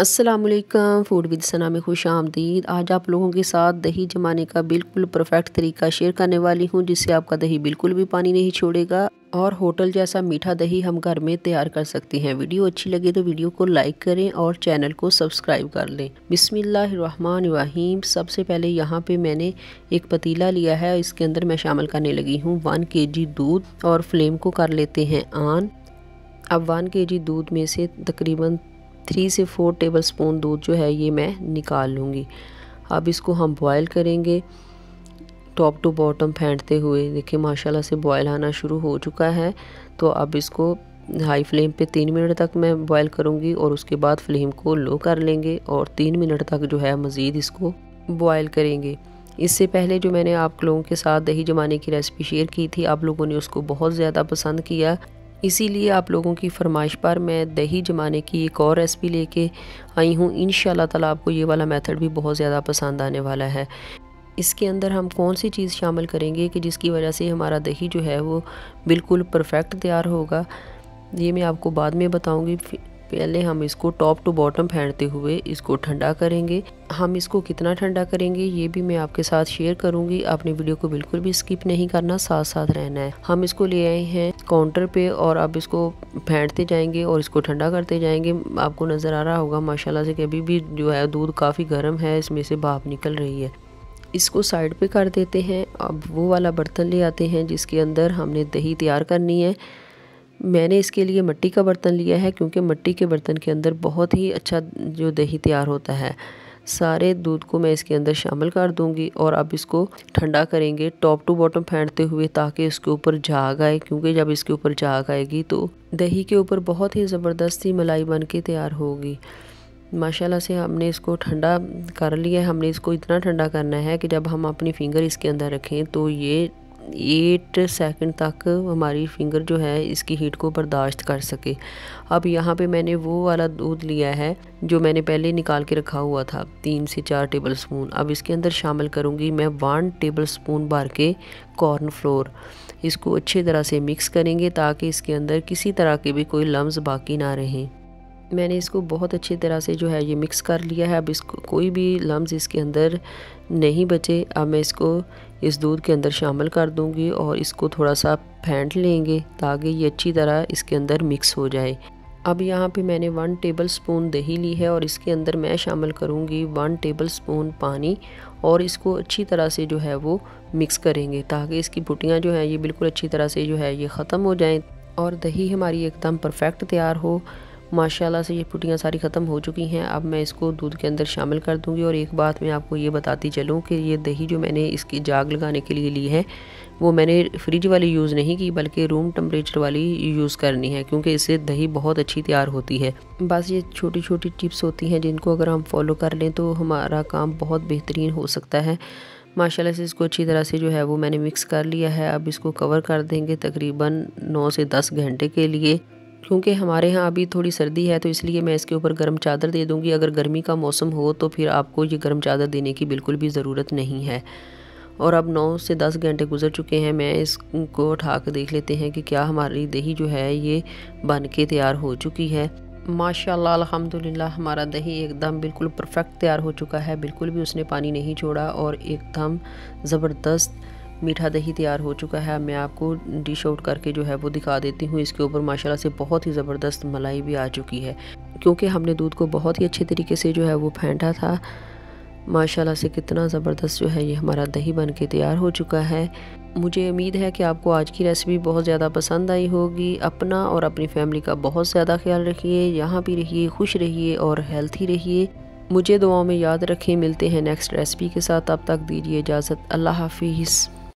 अस्सलामुअलैकुम, food with सना में खुश आमदीद। आज आप लोगों के साथ दही जमाने का बिल्कुल परफेक्ट तरीका शेयर करने वाली हूं, जिससे आपका दही बिल्कुल भी पानी नहीं छोड़ेगा और होटल जैसा मीठा दही हम घर में तैयार कर सकते हैं। वीडियो अच्छी लगे तो वीडियो को लाइक करें और चैनल को सब्सक्राइब कर लें। बिस्मिल्लाहिर्रहमानिर्रहीम। सबसे पहले यहाँ पे मैंने एक पतीला लिया है, इसके अंदर मैं शामिल करने लगी हूँ 1 kg दूध और फ्लेम को कर लेते हैं ऑन। अब 1 kg दूध में से तकरीबन 3 से 4 टेबलस्पून दूध जो है ये मैं निकाल लूँगी। अब इसको हम बॉयल करेंगे टॉप टू बॉटम फेंटते हुए। देखिए माशाल्लाह से बॉयल आना शुरू हो चुका है। तो अब इसको हाई फ्लेम पे 3 मिनट तक मैं बॉयल करूँगी और उसके बाद फ्लेम को लो कर लेंगे और 3 मिनट तक जो है मज़ीद इसको बॉयल करेंगे। इससे पहले जो मैंने आप लोगों के साथ दही जमाने की रेसिपी शेयर की थी, आप लोगों ने उसको बहुत ज़्यादा पसंद किया, इसीलिए आप लोगों की फरमाइश पर मैं दही जमाने की एक और रेसिपी लेके आई हूँ। इंशाल्लाह ताला आपको ये वाला मेथड भी बहुत ज़्यादा पसंद आने वाला है। इसके अंदर हम कौन सी चीज़ शामिल करेंगे कि जिसकी वजह से हमारा दही जो है वो बिल्कुल परफेक्ट तैयार होगा, ये मैं आपको बाद में बताऊँगी। पहले हम इसको टॉप टू बॉटम फेंटते हुए इसको ठंडा करेंगे। हम इसको कितना ठंडा करेंगे ये भी मैं आपके साथ शेयर करूंगी। आपने वीडियो को बिल्कुल भी स्किप नहीं करना, साथ साथ रहना है। हम इसको ले आए हैं काउंटर पे और अब इसको फेंटते जाएंगे और इसको ठंडा करते जाएंगे। आपको नज़र आ रहा होगा माशाल्लाह से कि अभी भी जो है दूध काफ़ी गर्म है, इसमें से भाप निकल रही है। इसको साइड पे कर देते हैं। अब वो वाला बर्तन ले आते हैं जिसके अंदर हमने दही तैयार करनी है। मैंने इसके लिए मिट्टी का बर्तन लिया है क्योंकि मिट्टी के बर्तन के अंदर बहुत ही अच्छा जो दही तैयार होता है। सारे दूध को मैं इसके अंदर शामिल कर दूंगी और अब इसको ठंडा करेंगे टॉप टू बॉटम फेंटते हुए, ताकि इसके ऊपर झाग आए, क्योंकि जब इसके ऊपर झाग आएगी तो दही के ऊपर बहुत ही ज़बरदस्त सी मलाई बन के तैयार होगी। माशाल्लाह से हमने इसको ठंडा कर लिया है। हमने इसको इतना ठंडा करना है कि जब हम अपनी फिंगर इसके अंदर रखें तो ये 8 सेकंड तक हमारी फिंगर जो है इसकी हीट को बर्दाश्त कर सके। अब यहाँ पे मैंने वो वाला दूध लिया है जो मैंने पहले निकाल के रखा हुआ था, 3 से 4 टेबलस्पून। अब इसके अंदर शामिल करूँगी मैं 1 टेबलस्पून भर के कॉर्नफ्लोर। इसको अच्छी तरह से मिक्स करेंगे ताकि इसके अंदर किसी तरह के भी कोई लम्स बाकी ना रहें। मैंने इसको बहुत अच्छी तरह से जो है ये मिक्स कर लिया है। अब इसको कोई भी लम्स इसके अंदर नहीं बचे। अब मैं इसको इस दूध के अंदर शामिल कर दूंगी और इसको थोड़ा सा फेंट लेंगे ताकि ये अच्छी तरह इसके अंदर मिक्स हो जाए। अब यहाँ पे मैंने 1 टेबलस्पून दही ली है और इसके अंदर मैं शामिल करूँगी 1 टेबलस्पून पानी और इसको अच्छी तरह से जो है वो मिक्स करेंगे ताकि इसकी बुटियाँ जो हैं ये बिल्कुल अच्छी तरह से जो है ये ख़त्म हो जाएँ और दही हमारी एकदम परफेक्ट तैयार हो। माशाल्लाह से ये पुटियाँ सारी ख़त्म हो चुकी हैं। अब मैं इसको दूध के अंदर शामिल कर दूंगी। और एक बात मैं आपको ये बताती चलूँ कि ये दही जो मैंने इसकी जाग लगाने के लिए ली है वो मैंने फ्रिज वाली यूज़ नहीं की, बल्कि रूम टेम्परेचर वाली यूज़ करनी है, क्योंकि इससे दही बहुत अच्छी तैयार होती है। बस ये छोटी छोटी टिप्स होती हैं जिनको अगर हम फॉलो कर लें तो हमारा काम बहुत बेहतरीन हो सकता है। माशाल्लाह से इसको अच्छी तरह से जो है वो मैंने मिक्स कर लिया है। अब इसको कवर कर देंगे तकरीबन 9 से 10 घंटे के लिए। क्योंकि हमारे यहाँ अभी थोड़ी सर्दी है तो इसलिए मैं इसके ऊपर गर्म चादर दे दूँगी। अगर गर्मी का मौसम हो तो फिर आपको ये गर्म चादर देने की बिल्कुल भी ज़रूरत नहीं है। और अब 9 से 10 घंटे गुजर चुके हैं। मैं इसको उठा कर देख लेते हैं कि क्या हमारी दही जो है ये बन के तैयार हो चुकी है। माशाल्लाह अल्हम्दुलिल्लाह हमारा दही एकदम बिल्कुल परफेक्ट तैयार हो चुका है। बिल्कुल भी उसने पानी नहीं छोड़ा और एकदम ज़बरदस्त मीठा दही तैयार हो चुका है। मैं आपको डिश आउट करके जो है वो दिखा देती हूँ। इसके ऊपर माशाल्लाह से बहुत ही ज़बरदस्त मलाई भी आ चुकी है, क्योंकि हमने दूध को बहुत ही अच्छे तरीके से जो है वो फेंटा था। माशाल्लाह से कितना ज़बरदस्त जो है ये हमारा दही बन के तैयार हो चुका है। मुझे उम्मीद है कि आपको आज की रेसिपी बहुत ज़्यादा पसंद आई होगी। अपना और अपनी फैमिली का बहुत ज़्यादा ख्याल रखिए, यहाँ भी रहिए, खुश रहिए और हेल्थी रहिए। मुझे दुआओं में याद रखें। मिलते हैं नेक्स्ट रेसिपी के साथ, तब तक दीजिए इजाज़त। अल्लाह हाफिज़।